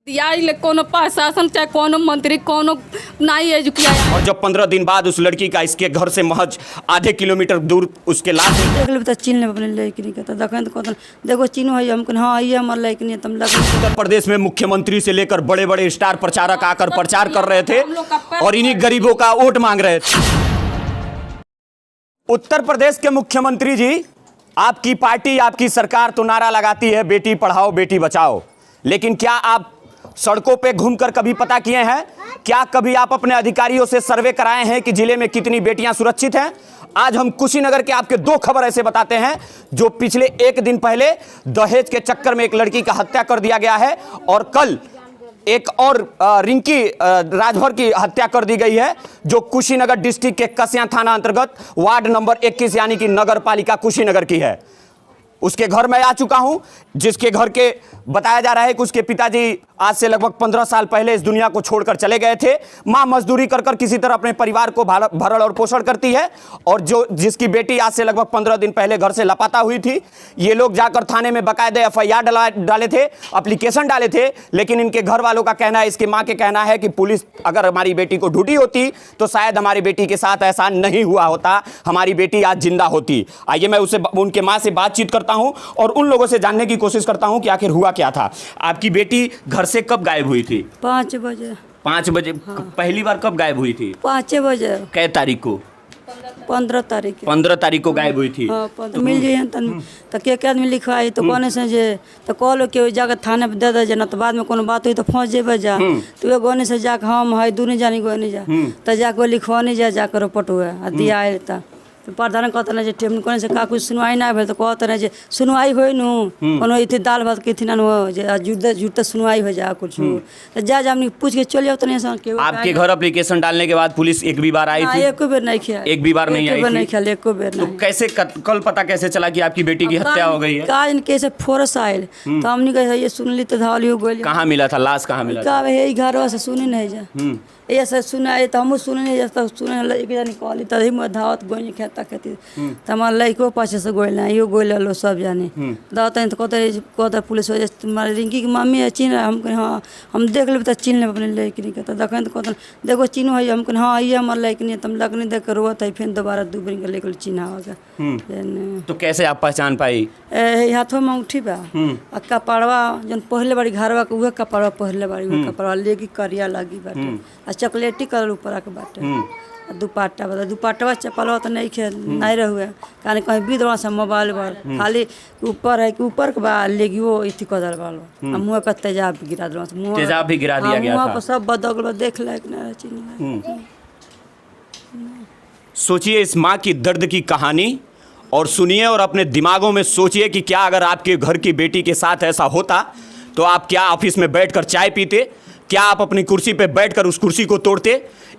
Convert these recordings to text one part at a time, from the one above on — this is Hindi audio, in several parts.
दिया कोनो प्रशासन चाहे कोनो मंत्री कोनो नहीं है जो किया। और जब 15 दिन बाद उस लड़की का इसके घर से महज आधे किलोमीटर दूर उसके लाश देख ले तो चीन ले अपने लेकिन कहता देखें तो कहता देखो चीनो है हमको हाँ ये हमारा लेकिन तुम लग। उत्तर प्रदेश में मुख्यमंत्री से लेकर बड़े बड़े स्टार प्रचारक आकर प्रचार कर रहे थे और इन्हीं गरीबों का वोट मांग रहे थे। उत्तर प्रदेश के मुख्यमंत्री जी, आपकी पार्टी आपकी सरकार तो नारा लगाती है बेटी पढ़ाओ बेटी बचाओ, लेकिन क्या आप सड़कों पे घूमकर कभी पता किए हैं? क्या कभी आप अपने अधिकारियों से सर्वे कराए हैं कि जिले में कितनी बेटियां सुरक्षित हैं? आज हम कुशीनगर के आपके दो खबर ऐसे बताते हैं जो पिछले एक दिन पहले दहेज के चक्कर में एक लड़की का हत्या कर दिया गया है और कल एक और रिंकी राजभर की हत्या कर दी गई है जो कुशीनगर डिस्ट्रिक्ट के कसिया थाना अंतर्गत वार्ड नंबर 21 यानी कि नगर पालिका कुशीनगर की है। उसके घर में आ चुका हूं, जिसके घर के बताया जा रहा है कि उसके पिताजी आज से लगभग 15 साल पहले इस दुनिया को छोड़कर चले गए थे। मां मजदूरी कर कर किसी तरह अपने परिवार को भरण और पोषण करती है और जो जिसकी बेटी आज से लगभग 15 दिन पहले घर से लापता हुई थी। ये लोग जाकर थाने में बाकायदे FIR डाले थे, एप्लीकेशन डाले थे, लेकिन इनके घर वालों का कहना है, इसकी मां के कहना है कि पुलिस अगर हमारी बेटी को ढूंढी होती तो शायद हमारी बेटी के साथ ऐसा नहीं हुआ होता, हमारी बेटी आज जिंदा होती। आइए मैं उनके मां से बातचीत करता हूं और उन लोगों से जानने की कोशिश करता हूं कि आखिर हुआ क्या था। आपकी बेटी घर से कब गायब हुई थी? 5 बजे। 5 बजे? हाँ। पहली बार कब गायब हुई थी? 5 बजे। कै तारीख को? 15 तारीख। 15 तारीख को गायब हुई थी। तो मिल जाइए तो के आदमी लिखवाई तो कौन से जे तो कॉल के जाकर थाने पे दे दे ना तो बाद में कोनो बात हुई तो फंस जेबे जा तो गोने से जाकर हम है दूनी जानी गोने जा तो जाकर लिखवाने जाकर पटुआ दिया आए तो प्रधान कहते ना टेम कोने से का कुछ सुनवाई ना भेल तो कहते ना सुनवाई होई नु कोनो इथे दाल भात के थिना जुड़ते सुनवाई हो जा कुछ तो जा हमने पूछ के चल जाओ तने के। आपके घर एप्लीकेशन डालने के बाद पुलिस एक भी बार आई थी? एक बेर नहीं किया। एक भी बार नहीं आई थी? नहीं किया एक बेर नहीं। तो कैसे कल पता कैसे चला कि आपकी बेटी की हत्या हो गई है? काज कैसे फोर्स आयल तो हमने कहा ये सुनली तो धावली हो गई। कहाँ मिला था लाश? कहाँ मिला था? है घर से सुनी नहीं जा ये सब सुना तो हम सुने नहीं जाता सुने एक जानी कहली तभी मैं धावत गोई खेता खेती तो हमारे लड़को पाछे से गोल ना यो गोल लो सब जाने दावत तो कहते पुलिस हो तुम्हारी रिंकी की मम्मी है चीन हम कहें हाँ हम देख ले तो चीन ले अपने लेकिन कहता देखें तो कहते देखो चीनो है हम कहें हाँ ये हमारे लेकिन तुम लगने देख कर रोता है फिर दोबारा दूबरी के लेकर चिन्हा होगा। तो कैसे आप पहचान पाई? हाथों में उठी बा कपड़वा जन पहले बारी घरवा के उहे कपड़वा पहले बारी उहे कपड़वा लेगी करिया लगी बाटे चॉकलेटी कलर ऊपर के बाटे दुपट्टा बता दुपट्टा चपलवा तो नहीं रहुए कहीं कहीं विधवा से मोबाइल पर खाली ऊपर है कि ऊपर के बाद लेगी वो इतनी कदर वाला मुँह का तेजाब भी गिरा दिला तेजाब भी गिरा दिया गया था। सब बदल देख लायक। सोचिए इस माँ की दर्द की कहानी और सुनिए और अपने दिमागों में सोचिए कि क्या अगर आपके घर की बेटी के साथ ऐसा होता तो आप क्या ऑफिस में बैठकर चाय पीते? क्या आप अपनी कुर्सी पे बैठकर उस कुर्सी को तोड़ते?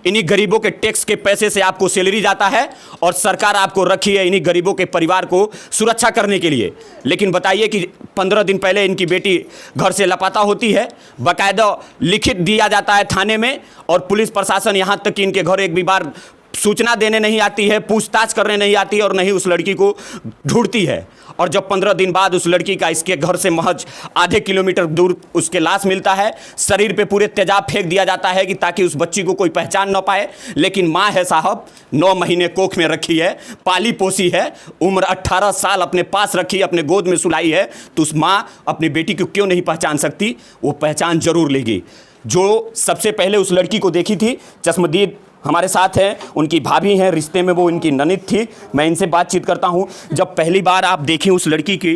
इन्हीं गरीबों के टैक्स के पैसे से आपको सैलरी जाता है और सरकार आपको रखी है इन्हीं गरीबों के परिवार को सुरक्षा करने के लिए। लेकिन बताइए कि 15 दिन पहले इनकी बेटी घर से लापता होती है, बाकायदा लिखित दिया जाता है थाने में और पुलिस प्रशासन यहाँ तक कि इनके घर एक भी बार सूचना देने नहीं आती है, पूछताछ करने नहीं आती है और नहीं उस लड़की को ढूंढती है। और जब 15 दिन बाद उस लड़की का इसके घर से महज आधे किलोमीटर दूर उसके लाश मिलता है, शरीर पे पूरे तेजाब फेंक दिया जाता है कि ताकि उस बच्ची को कोई पहचान ना पाए। लेकिन माँ है साहब, 9 महीने कोख में रखी है, पाली पोसी है, उम्र 18 साल अपने पास रखी, अपने गोद में सुलाई है, तो उस माँ अपनी बेटी को क्यों नहीं पहचान सकती? वो पहचान जरूर लेगी। जो सबसे पहले उस लड़की को देखी थी, चश्मदीद हमारे साथ हैं, उनकी भाभी हैं, रिश्ते में वो इनकी ननद थी। मैं इनसे बातचीत करता हूं। जब पहली बार आप देखें उस लड़की की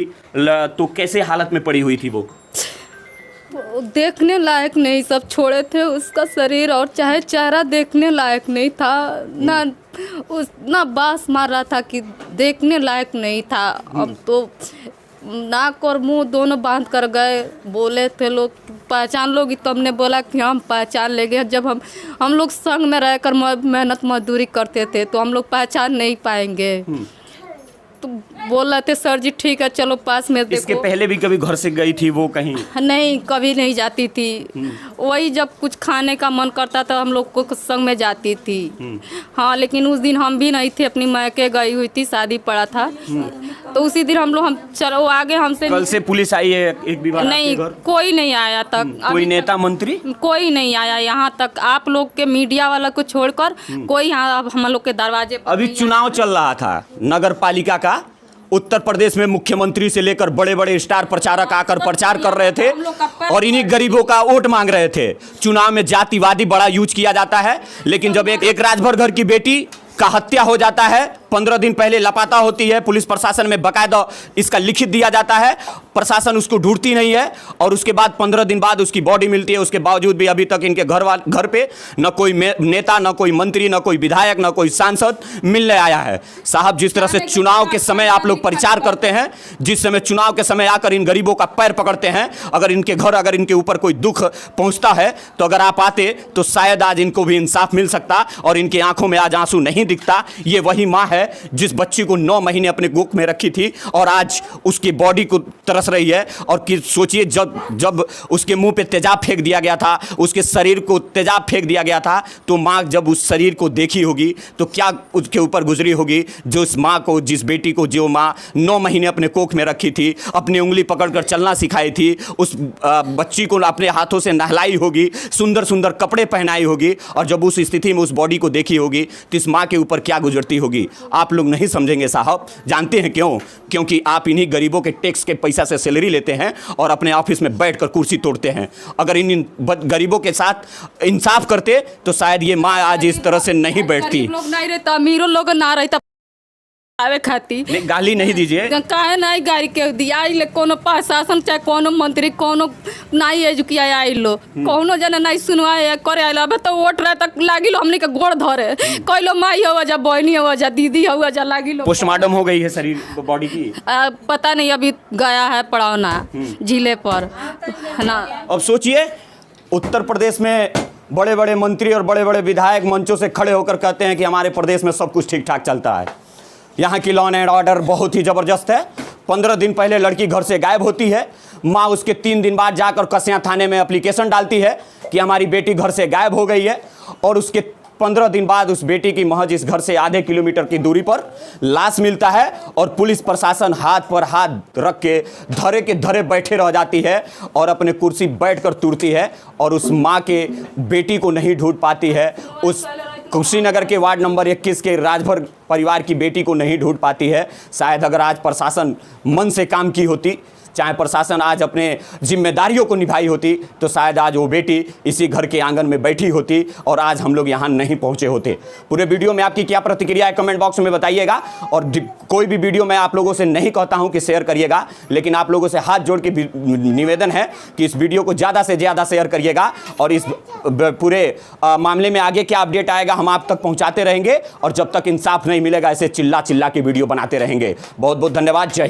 तो कैसे हालत में पड़ी हुई थी वो? देखने लायक नहीं, सब छोड़े थे, उसका शरीर और चाहे चेहरा देखने लायक नहीं था, ना बांस मार रहा था कि देखने लायक नहीं था। अब तो नाक और मुंह दोनों बांध कर गए, बोले थे लोग पहचान लोगी तो हमने बोला कि हम पहचान लेंगे। जब हम लोग संग में रहकर मेहनत मजदूरी करते थे तो हम लोग पहचान नहीं पाएंगे। तो बोल रहे थे सर जी ठीक है चलो पास में इसके देखो। पहले भी कभी घर से गई थी वो कहीं? नहीं कभी नहीं जाती थी, वही जब कुछ खाने का मन करता था हम लोग को संग में जाती थी। हाँ लेकिन उस दिन हम भी नहीं थे, अपनी मायके गई हुई थी, शादी पड़ा था, तो उसी दिन हम चलो आगे हमसे। कल से पुलिस आई है एक भी बार नहीं, आपके घर? कोई नहीं आया तक। कोई नेता मंत्री कोई नहीं आया यहाँ तक, आप लोग के मीडिया वाला को छोड़कर कोई यहाँ हम लोग के दरवाजे पर अभी नहीं चुनाव चल रहा था नगर पालिका का, उत्तर प्रदेश में मुख्यमंत्री से लेकर बड़े बड़े स्टार प्रचारक आकर प्रचार कर रहे थे और इन्हीं गरीबों का वोट मांग रहे थे। चुनाव में जातिवादी बड़ा यूज किया जाता है, लेकिन जब एक राजभर घर की बेटी का हत्या हो जाता है, 15 दिन पहले लापता होती है, पुलिस प्रशासन में बकायदा इसका लिखित दिया जाता है, प्रशासन उसको ढूंढती नहीं है और उसके बाद 15 दिन बाद उसकी बॉडी मिलती है। उसके बावजूद भी अभी तक इनके घर पे न कोई नेता, न कोई मंत्री, न कोई विधायक, न कोई सांसद मिलने आया है। साहब जिस तरह से चुनाव के समय आप लोग प्रचार करते हैं, जिस समय चुनाव के समय आकर इन गरीबों का पैर पकड़ते हैं, अगर इनके घर अगर इनके ऊपर कोई दुख पहुंचता है तो अगर आप आते तो शायद आज इनको भी इंसाफ मिल सकता और इनकी आंखों में आज आंसू नहीं दिखता। ये वही माँ है जिस बच्ची को 9 महीने अपने गोद में रखी थी और आज उसकी बॉडी को तरस रही है। और कि सोचिए जब उसके मुंह पे तेजाब फेंक दिया गया था, उसके शरीर को तेजाब फेंक दिया गया था, तो माँ जब उस शरीर को देखी होगी तो क्या उसके ऊपर गुजरी होगी। जो उस माँ को, जिस बेटी को जो माँ 9 महीने अपने कोख में रखी थी, अपनी उंगली पकड़कर चलना सिखाई थी, उस बच्ची को अपने हाथों से नहलाई होगी, सुंदर सुंदर कपड़े पहनाई होगी, और जब उस स्थिति में उस बॉडी को देखी होगी तो इस माँ के ऊपर क्या गुजरती होगी। आप लोग नहीं समझेंगे साहब। जानते हैं क्यों? क्योंकि आप इन्हीं गरीबों के टैक्स के पैसा से सैलरी लेते हैं और अपने ऑफिस में बैठकर कुर्सी तोड़ते हैं। अगर इन गरीबों के साथ इंसाफ करते तो शायद ये माँ आज इस तरह से नहीं बैठती। गरीब लोग नहीं रहता, अमीरों लोग ना रहता आवे खाती। गाली नहीं दीजिए। काहे नहीं गाड़ी के दिया ले, कोनो प्रशासन चाहे कोनो मंत्री कोनो नहीं एजुकिया आई लो, कोनो जने नहीं सुनवाए करे आइल। अब तो वोट रहे तक लागी लो हमने के गोड़ धरे, कोई लो माई हो जा, बहनी हो जा, दीदी हो जा, लागी लो। पोस्टमार्टम हो गई है शरीर बॉडी की? पता नहीं, अभी गया है पड़ौना जिले पर, है ना। अब सोचिए उत्तर प्रदेश में बड़े बड़े मंत्री और बड़े बड़े विधायक मंचों से खड़े होकर कहते हैं कि हमारे प्रदेश में सब कुछ ठीक ठाक चलता है, यहाँ की लॉ एंड ऑर्डर बहुत ही ज़बरदस्त है। 15 दिन पहले लड़की घर से गायब होती है, माँ उसके 3 दिन बाद जाकर कसिया थाने में एप्लीकेशन डालती है कि हमारी बेटी घर से गायब हो गई है, और उसके 15 दिन बाद उस बेटी की महज इस घर से आधे किलोमीटर की दूरी पर लाश मिलता है और पुलिस प्रशासन हाथ पर हाथ रख के धरे के धरे बैठे रह जाती है और अपने कुर्सी बैठकर तुरती है और उस माँ के बेटी को नहीं ढूंढ पाती है। उस कुशीनगर के वार्ड नंबर 21 के राजभर परिवार की बेटी को नहीं ढूंढ पाती है। शायद अगर आज प्रशासन मन से काम की होती, चाहे प्रशासन आज अपने जिम्मेदारियों को निभाई होती, तो शायद आज वो बेटी इसी घर के आंगन में बैठी होती और आज हम लोग यहाँ नहीं पहुँचे होते। पूरे वीडियो में आपकी क्या प्रतिक्रिया है कमेंट बॉक्स में बताइएगा। और कोई भी वीडियो मैं आप लोगों से नहीं कहता हूँ कि शेयर करिएगा, लेकिन आप लोगों से हाथ जोड़ के निवेदन है कि इस वीडियो को ज़्यादा से ज़्यादा शेयर करिएगा और इस पूरे मामले में आगे क्या अपडेट आएगा हम आप तक पहुँचाते रहेंगे, और जब तक इंसाफ नहीं मिलेगा ऐसे चिल्ला चिल्ला के वीडियो बनाते रहेंगे। बहुत बहुत धन्यवाद। जय